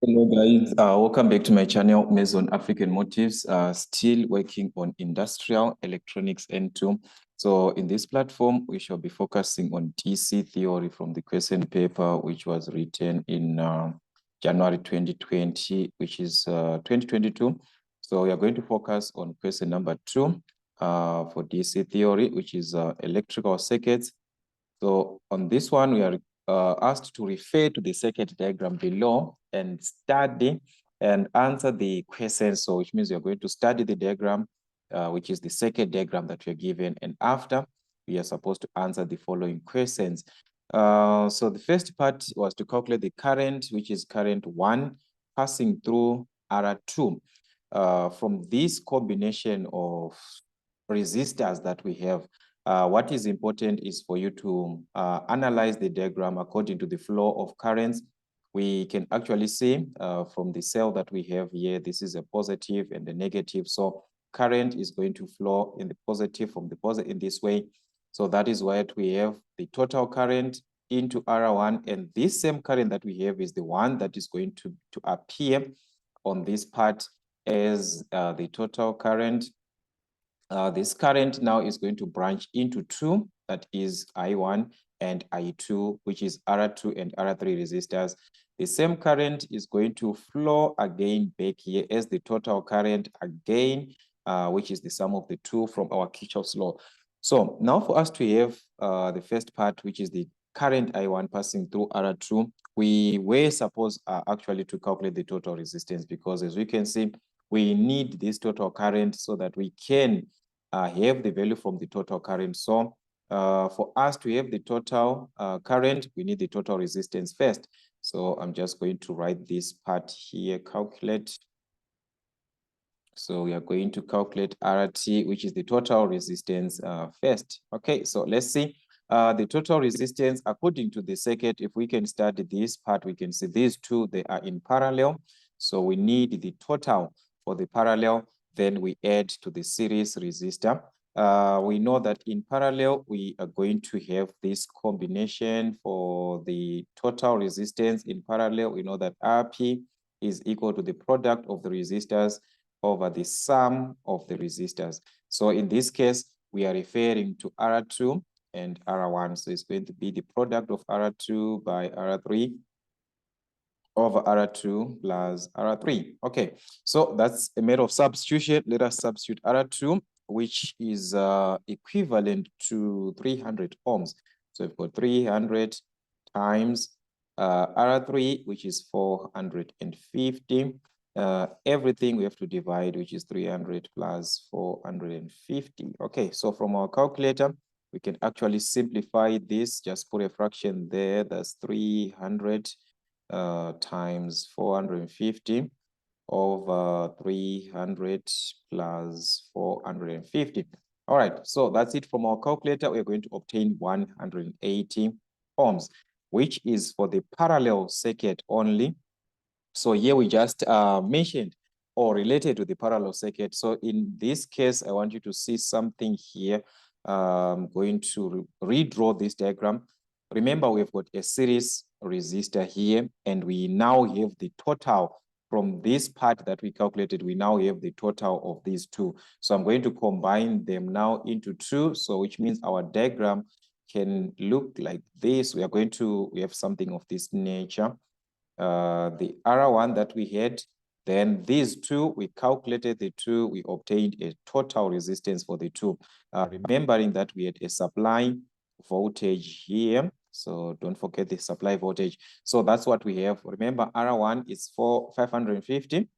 Hello guys, welcome back to my channel, Maison African Motives, still working on industrial electronics N2. So in this platform, we shall be focusing on DC theory from the question paper, which was written in January 2020, which is 2022. So we are going to focus on question number 2 for DC theory, which is electrical circuits. So on this one, we are asked to refer to the circuit diagram below and study and answer the questions. So which means you're going to study the diagram, which is the circuit diagram that you're given. And after, we are supposed to answer the following questions. So the first part was to calculate the current, which is current 1 passing through R2. From this combination of resistors that we have, what is important is for you to analyze the diagram according to the flow of currents. We can actually see from the cell that we have here, this is a positive and a negative. So current is going to flow in the positive from the positive in this way. So that is why we have the total current into R1. And this same current that we have is the one that is going to appear on this part as the total current. This current now is going to branch into two, that is I1 and I2, which is R2 and R3 resistors. The same current is going to flow again back here as the total current again, which is the sum of the two from our Kirchhoff's law. So now for us to have the first part, which is the current I1 passing through R2, we were supposed actually to calculate the total resistance, because as we can see, we need this total current so that we can have the value from the total current. So for us to have the total current, we need the total resistance first. So I'm just going to write this part here, calculate. So we are going to calculate RT, which is the total resistance first. Okay, so let's see. The total resistance according to the circuit. If we can study this part, we can see these two, they are in parallel. So we need the total for the parallel, then we add to the series resistor. We know that in parallel, we are going to have this combination for the total resistance. In parallel, we know that RP is equal to the product of the resistors over the sum of the resistors. So in this case, we are referring to R2 and R1. So it's going to be the product of R2 by R3 over R2 plus R3. Okay, so that's a matter of substitution. Let us substitute R2, which is equivalent to 300 ohms. So we've got 300 times R3, which is 450. Everything we have to divide, which is 300 plus 450. Okay, so from our calculator, we can actually simplify this. Just put a fraction there. That's 300 times 450 over 300 plus 450. All right, so that's it from our calculator. We're going to obtain 180 ohms, which is for the parallel circuit only. So here we just mentioned or related to the parallel circuit. So in this case, I want you to see something here. I'm going to redraw this diagram. Remember, we've got a series resistor here, and we now have the total from this part that we calculated. We now have the total of these two. So I'm going to combine them now into two. So which means our diagram can look like this. We have something of this nature. The R1 that we had, then these two, we calculated the two, we obtained a total resistance for the two. Remembering that we had a supply voltage here. So don't forget the supply voltage. So that's what we have. Remember, R1 is 550.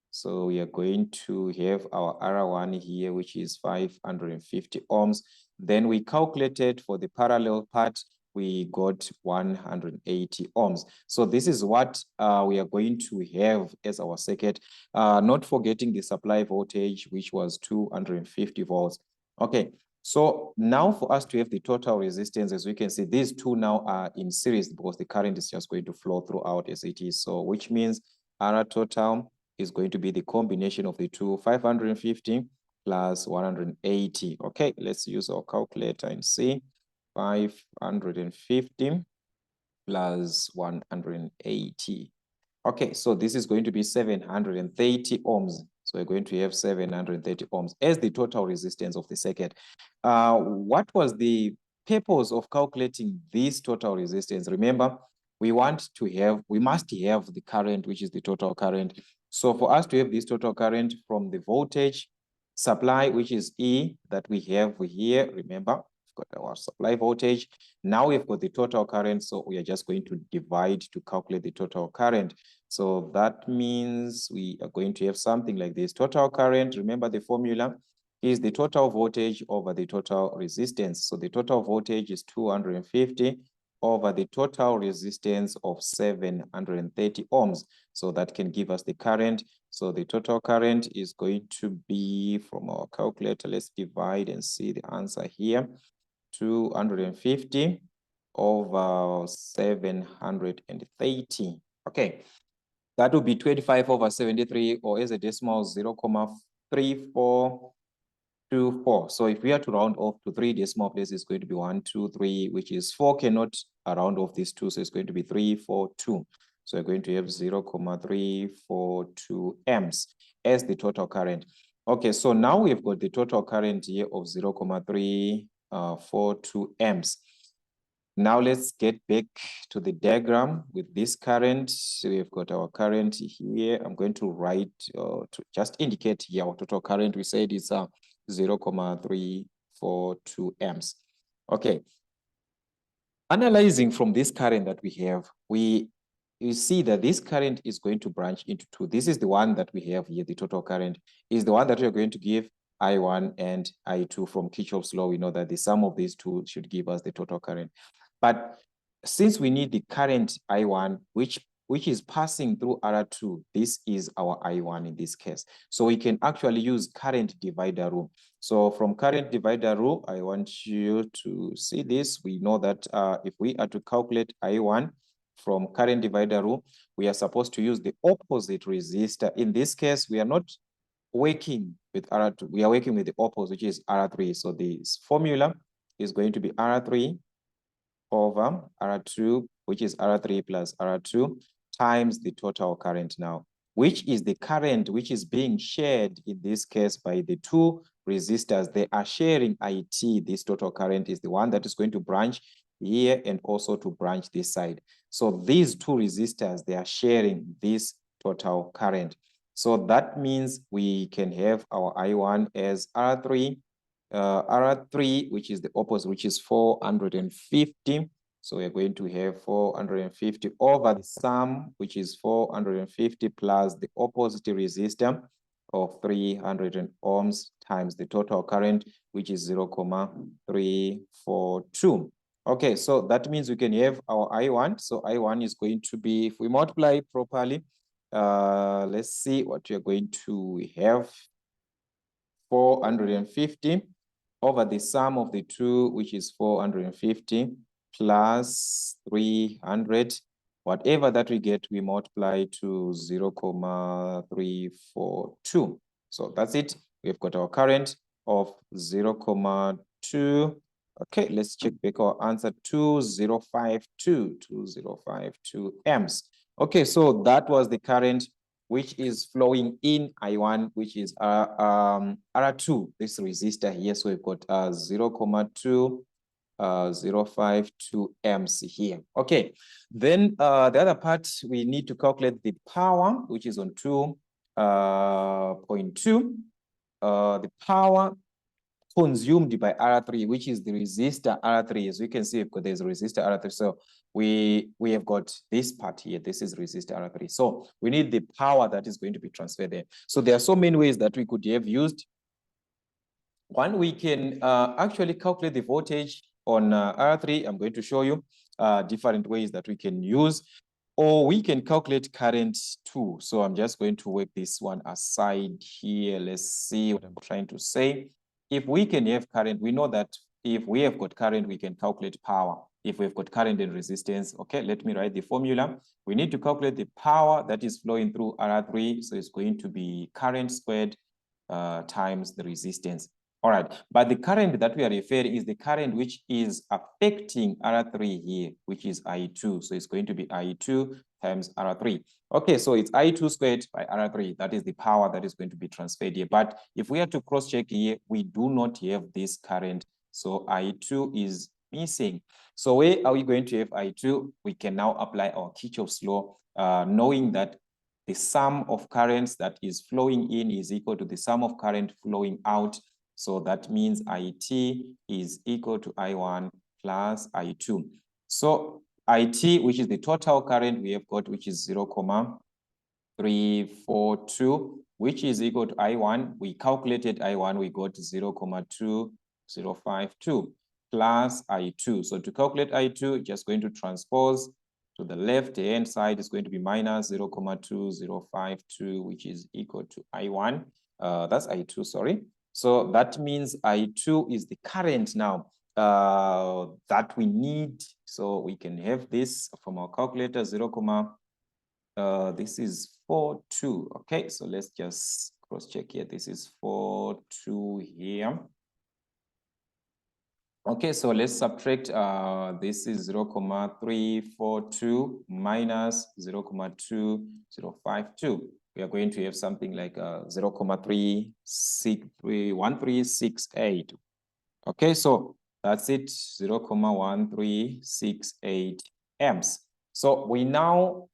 So we are going to have our R1 here, which is 550 ohms. Then we calculated for the parallel part, we got 180 ohms. So this is what we are going to have as our circuit, not forgetting the supply voltage, which was 250 volts. Okay, so now for us to have the total resistance, as we can see, these two now are in series because the current is just going to flow throughout as it is. So which means R total is going to be the combination of the two, 550 plus 180. Okay, let's use our calculator and see. 550 plus 180. Okay, so this is going to be 730 ohms. So we're going to have 730 ohms as the total resistance of the circuit. What was the purpose of calculating this total resistance? Remember, we must have the current, which is the total current. So for us to have this total current from the voltage supply, which is E that we have here, remember, we've got our supply voltage. Now we've got the total current, so we are just going to divide to calculate the total current. So that means we are going to have something like this. Total current, remember the formula, is the total voltage over the total resistance. So the total voltage is 250 over the total resistance of 730 ohms. So that can give us the current. So the total current is going to be, from our calculator, let's divide and see the answer here. 250 over 730. Okay, that would be 25 over 73, or as a decimal, 0.3424. So if we are to round off to 3 decimal places, it's going to be 1, 2, 3, which is 4 cannot round off these 2, so it's going to be 342. So we're going to have 0.342 amps as the total current. Okay, so now we've got the total current here of 0.342 amps. Now let's get back to the diagram with this current. So we've got our current here. I'm going to write to just indicate here our total current. We said it's 0.342 amps. Okay. Analyzing from this current that we have, you see that this current is going to branch into 2. This is the one that we have here. The total current is the one that we're going to give I1 and I2 from Kirchhoff's law. We know that the sum of these two should give us the total current. But since we need the current I1, which is passing through R2, this is our I1 in this case. So we can actually use current divider rule. So from current divider rule, I want you to see this. We know that if we are to calculate I1 from current divider rule, we are supposed to use the opposite resistor. In this case, we are not working with R2. We are working with the opposite, which is R3. So this formula is going to be R3 over R2, which is R3 plus R2, times the total current now, which is the current which is being shared in this case by the 2 resistors. They are sharing IT. This total current is the one that is going to branch here and also to branch this side. So these 2 resistors, they are sharing this total current. So that means we can have our I1 as R3, which is the opposite, which is 450. So we're going to have 450 over the sum, which is 450 plus the opposite resistor of 300 ohms times the total current, which is 0.342. Okay, so that means we can have our I1. So I1 is going to be, if we multiply properly, let's see what we're going to have. 450 over the sum of the 2, which is 450 plus 300. Whatever that we get, we multiply to 0.342. So that's it. We've got our current of 0.2. Okay, let's check back our answer. 2052 amps. Okay, so that was the current which is flowing in I1, which is R2, this resistor here. So we've got 0.2052 amps here. Okay, then the other part, we need to calculate the power, which is on 2.2. The power consumed by R3, which is the resistor R3. As we can see, there's a resistor R3. So we have got this part here. This is resistor R3. So we need the power that is going to be transferred there. So there are so many ways that we could have used. One, we can actually calculate the voltage on R3. I'm going to show you different ways that we can use. Or we can calculate current too. So I'm just going to work this one aside here. Let's see what I'm trying to say. If we can have current, we know that if we have got current, we can calculate power. If we've got current and resistance, okay, let me write the formula. We need to calculate the power that is flowing through R3. So it's going to be current squared times the resistance. All right, but the current that we are referring is the current which is affecting R3 here, which is I2. So it's going to be I2 times R3. Okay, so it's I2 squared by R3. That is the power that is going to be transferred here. But if we are to cross-check here, we do not have this current. So I2 is missing. So where are we going to have I2? We can now apply our Kirchhoff's law, knowing that the sum of currents that is flowing in is equal to the sum of current flowing out. So that means IT is equal to I1 plus I2. So IT, which is the total current we have got, which is 0.342, which is equal to I1. We calculated I1, we got 0.2052 plus I2. So to calculate I2, just going to transpose to the left-hand side is going to be minus 0.2052, which is equal to I1. That's I2, sorry. So that means I2 is the current now that we need. So we can have this from our calculator, this is 4.2. Okay, so let's just cross-check here. This is 4.2 here. Okay, so let's subtract, this is 0.342 minus 0.2052. We are going to have something like 0.1368. Okay, so that's it, 0.1368 amps. So we now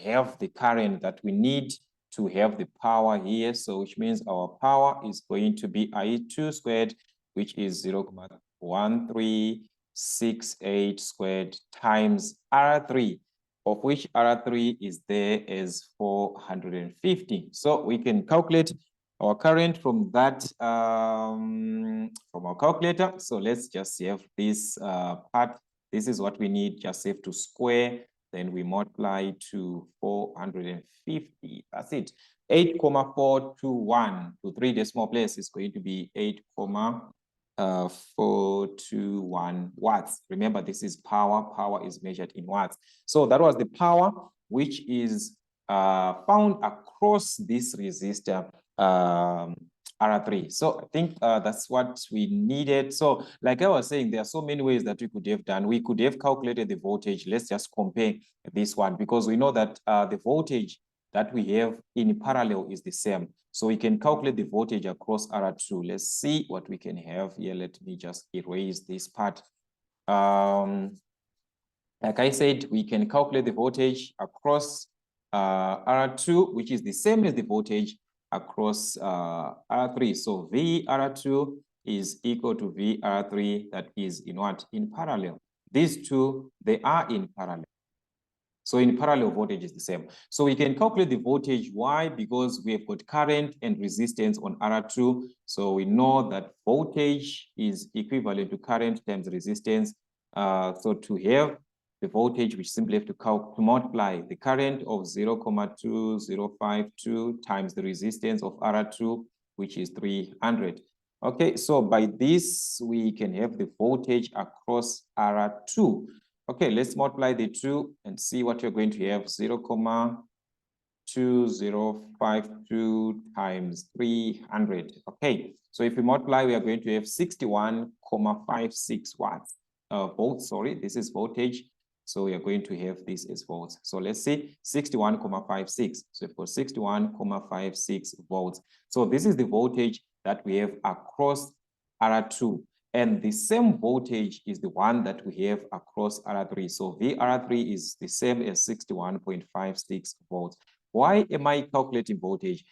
have the current that we need to have the power here. So which means our power is going to be I2 squared, which is 0.1368 squared times R3, of which R3 is there as 450. So we can calculate our current from that, from our calculator. So let's just have this part. This is what we need, just have to square, then we multiply to 450. That's it. 8,421 to 3 decimal place is going to be 8,421 watts. Remember, this is power. Power is measured in watts. So that was the power which is found across this resistor R3. So I think that's what we needed. So like I was saying, there are so many ways that we could have done. We could have calculated the voltage. Let's just compare this one, because we know that the voltage that we have in parallel is the same. So we can calculate the voltage across R2. Let's see what we can have here. Let me just erase this part. Like I said, we can calculate the voltage across R2, which is the same as the voltage across R3. So VR2 is equal to VR3, that is in what? In parallel. These two, they are in parallel. So in parallel, voltage is the same. So we can calculate the voltage. Why? Because we have got current and resistance on R2. So we know that voltage is equivalent to current times resistance. So to have the voltage, we simply have to multiply the current of 0.2052 times the resistance of R2, which is 300. Okay, so by this, we can have the voltage across R2. Okay, let's multiply the two and see what you're going to have. 0.2052 times 300. Okay, so if we multiply, we are going to have 61.56 watts. Volts, sorry, this is voltage. So we are going to have this as volts. So let's see, 61.56. So we've got 61.56 volts. So this is the voltage that we have across R2. And the same voltage is the one that we have across R3. So VR3 is the same as 61.56 volts. Why am I calculating voltage?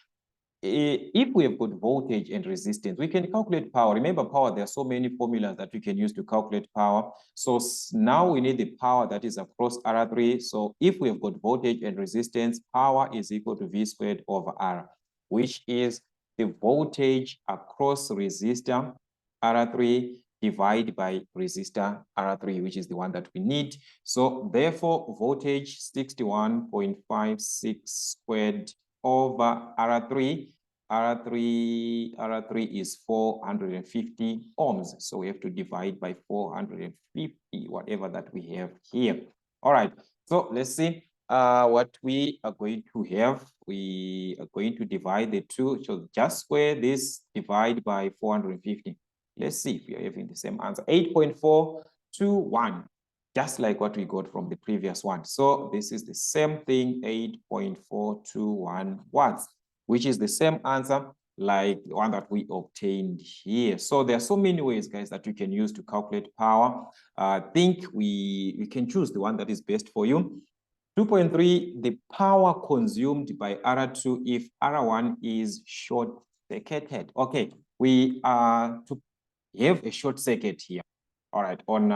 If we have got voltage and resistance, we can calculate power. Remember power, there are so many formulas that we can use to calculate power. So now we need the power that is across R3. So if we have got voltage and resistance, power is equal to V squared over R, which is the voltage across resistor R3 divided by resistor R3, which is the one that we need. So therefore, voltage 61.56 squared over R3. R3 is 450 ohms. So we have to divide by 450, whatever that we have here. All right, so let's see. what we are going to have, we are going to divide the two. So just square this, divide by 450. Let's see if we are having the same answer. 8.421, just like what we got from the previous one. So this is the same thing, 8.421 watts, which is the same answer like the one that we obtained here. So there are so many ways, guys, that you can use to calculate power. I think we can choose the one that is best for you. 2.3, the power consumed by R2 if R1 is short-circuited. Okay, we are to have a short circuit here. All right, on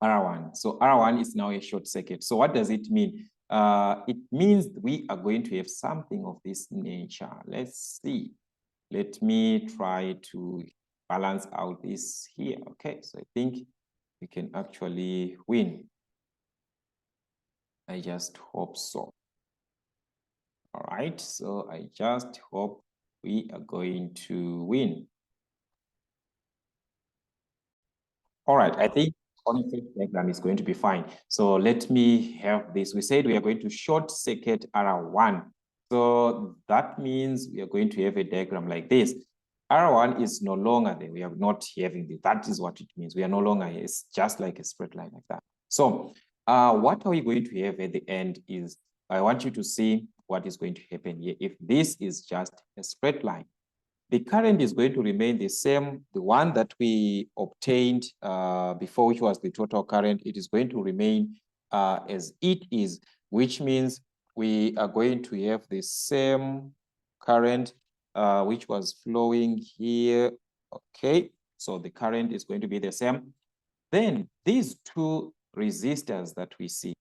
R1. So R1 is now a short circuit. So what does it mean? It means we are going to have something of this nature. Let's see. Let me try to balance out this here. Okay, so I think we can actually win. I just hope so. All right, so I just hope we are going to win. All right, I think Boniface diagram is going to be fine. So let me have this. We said we are going to short circuit R1. So that means we are going to have a diagram like this. R1 is no longer there. We are not having this. That is what it means. We are no longer here. It's just like a straight line like that. So what are we going to have at the end is, I want you to see what is going to happen here. If this is just a straight line, the current is going to remain the same. The one that we obtained before, which was the total current, it is going to remain as it is, which means we are going to have the same current which was flowing here. Okay, so the current is going to be the same. Then these two resistors that we see,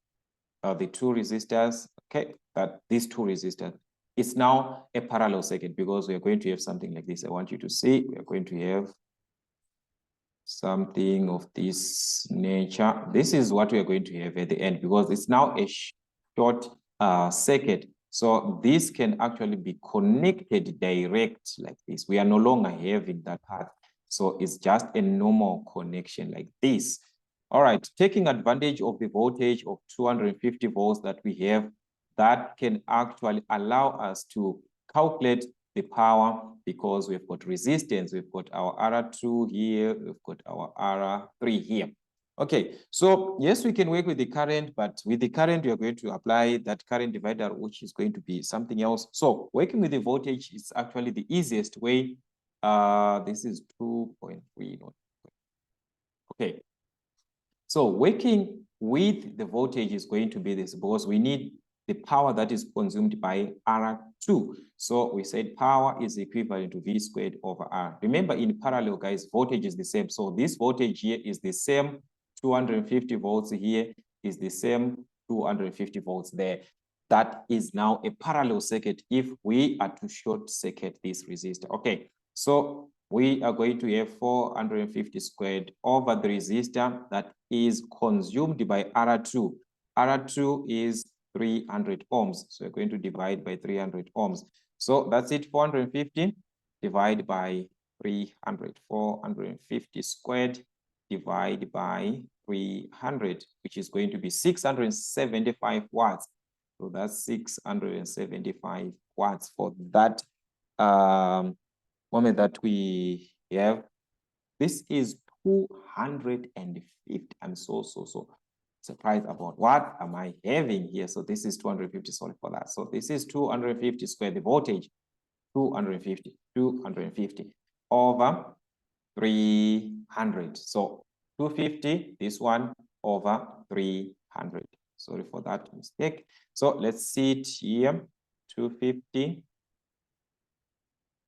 the two resistors, okay, that these two resistors, it's now a parallel circuit because we are going to have something like this. I want you to see, we are going to have something of this nature. This is what we are going to have at the end because it's now a short circuit. So this can actually be connected direct like this. We are no longer having that path. So it's just a normal connection like this. All right, taking advantage of the voltage of 250 volts that we have, that can actually allow us to calculate the power because we've got resistance, we've got our R2 here, we've got our R3 here. Okay, so yes, we can work with the current, but with the current, we are going to apply that current divider, which is going to be something else. So working with the voltage is actually the easiest way. This is 2.3. Okay, so working with the voltage is going to be this because we need the power that is consumed by R2. So we said power is equivalent to V squared over R. Remember, in parallel, guys, voltage is the same. So this voltage here is the same. 250 volts here is the same 250 volts there. That is now a parallel circuit if we are to short circuit this resistor. Okay, so we are going to have 450 squared over the resistor that is consumed by R2. R2 is 300 ohms. So we're going to divide by 300 ohms. So that's it, 450 divided by 300. 450 squared divided by 300, which is going to be 675 watts. So that's 675 watts for that moment that we have. This is 250. I'm so surprised about what am I having here. So this is 250, sorry for that. So this is 250 squared, the voltage, 250 over 300. So 250, this one over 300. Sorry for that mistake. So let's see it here, 250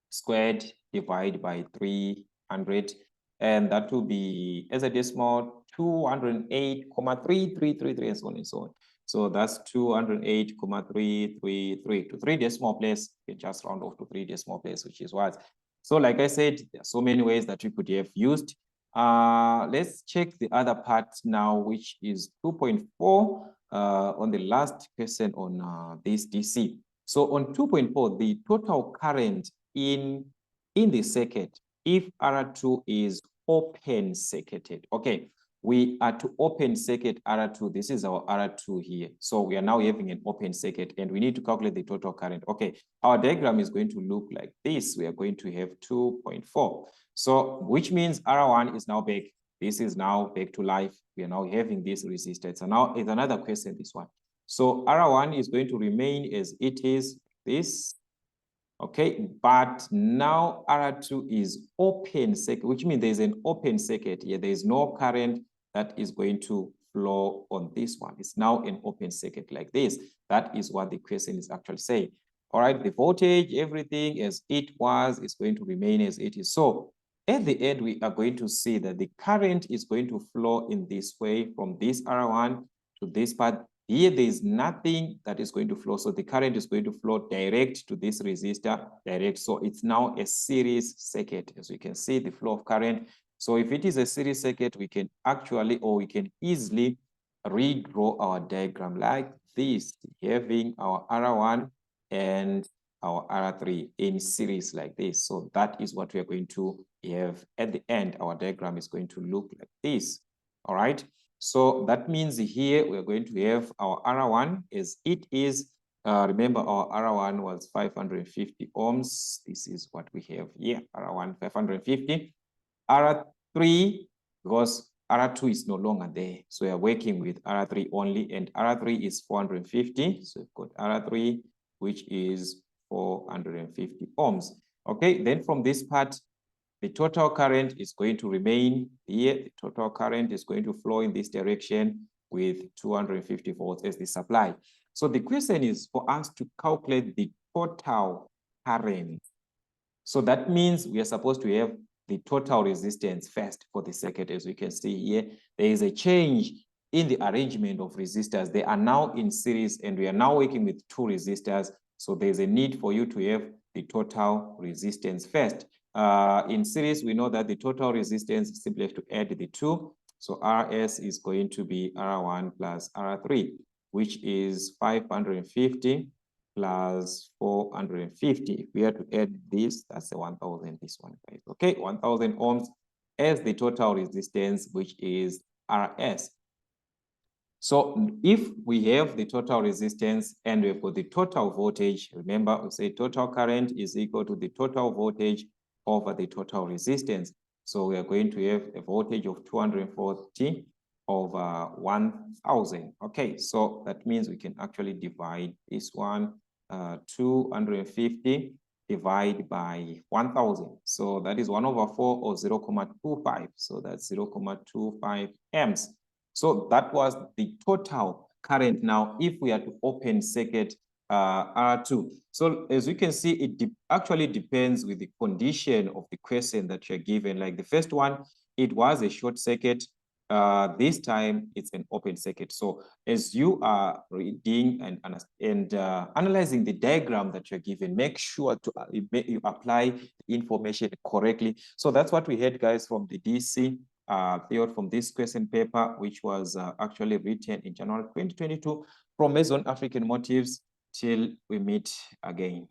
squared divided by 300, and that will be as a decimal 208,333 and so on and so on. So that's 208,333 to 3 decimal place. You just round off to 3 decimal place, which is what. So like I said, there are so many ways that we could have used. Let's check the other part now, which is 2.4 on the last question on this DC. So on 2.4, the total current in the circuit, if R2 is open circuited. Okay, we are to open circuit R2. This is our R2 here. So we are now having an open circuit and we need to calculate the total current. Okay, our diagram is going to look like this. We are going to have 2.4. So which means R1 is now back. This is now back to life. We are now having this resistance. So now it's another question, this one. So R1 is going to remain as it is, this. Okay, but now R2 is open circuit, which means there's an open circuit here. There is no current that is going to flow on this one. It's now an open circuit like this. That is what the question is actually saying. All right, the voltage, everything as it was, is going to remain as it is. So at the end, we are going to see that the current is going to flow in this way from this R1 to this part. Here, there is nothing that is going to flow. So the current is going to flow direct to this resistor, direct. So it's now a series circuit. As we can see, the flow of current. So if it is a series circuit, we can actually, or we can easily redraw our diagram like this, having our R1 and our R3 in series like this. So that is what we are going to have at the end. Our diagram is going to look like this. All right. So that means here we're going to have our R1 as it is. Remember, our R1 was 550 ohms. This is what we have here, R1 550. R3, because R2 is no longer there. So we are working with R3 only, and R3 is 450. So we've got R3, which is 450 ohms. Okay, then from this part, the total current is going to remain here. The total current is going to flow in this direction with 250 volts as the supply. So the question is for us to calculate the total current. So that means we are supposed to have the total resistance first for the circuit. As we can see here, there is a change in the arrangement of resistors. They are now in series and we are now working with two resistors. So there's a need for you to have the total resistance first. In series, we know that the total resistance simply have to add the two. So RS is going to be R1 plus R3, which is 550 plus 450. If we have to add this, that's the 1,000, this one, right? Okay, 1,000 ohms as the total resistance, which is RS. So if we have the total resistance and we've got the total voltage, remember we say total current is equal to the total voltage over the total resistance. So we are going to have a voltage of 240 over 1,000. Okay, so that means we can actually divide this one, 250 divided by 1,000. So that is 1 over 4 or 0.25. So that's 0.25 amps. So that was the total current. Now, if we are to open circuit R2. So as you can see, it actually depends with the condition of the question that you're given. Like the first one, it was a short circuit. This time it's an open circuit. So as you are reading and analyzing the diagram that you're given, make sure to you apply the information correctly. So that's what we had, guys, from the DC field from this question paper, which was actually written in January 2022 from Maison African Motives. Till we meet again.